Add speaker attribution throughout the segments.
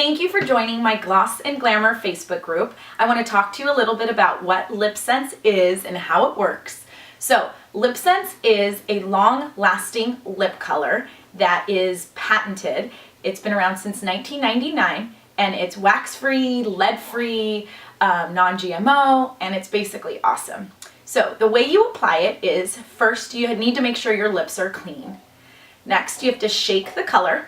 Speaker 1: Thank you for joining my Gloss and Glamour Facebook group. I want to talk to you a little bit about what LipSense is and how it works. So, LipSense is a long-lasting lip color that is patented. It's been around since 1999, and it's wax-free, lead-free, non-GMO, and it's basically awesome. So, the way you apply it is, first you need to make sure your lips are clean. Next, you have to shake the color.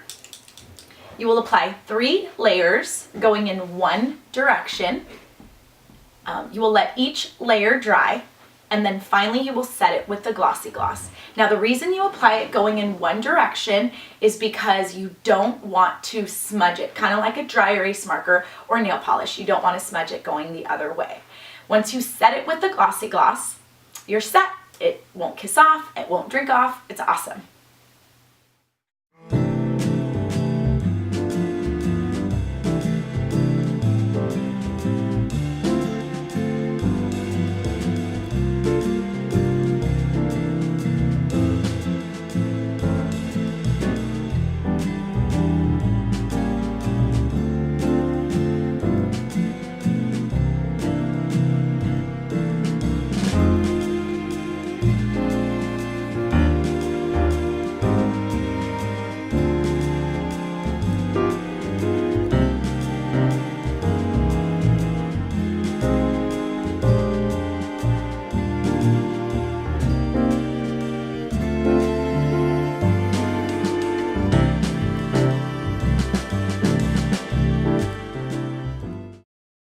Speaker 1: You will apply 3 layers going in one direction. You will let each layer dry, and then finally you will set it with the glossy gloss. Now the reason you apply it going in one direction is because you don't want to smudge it, kind of like a dry erase marker or nail polish. You don't want to smudge it going the other way. Once you set it with the glossy gloss, you're set. It won't kiss off, it won't drink off, it's awesome.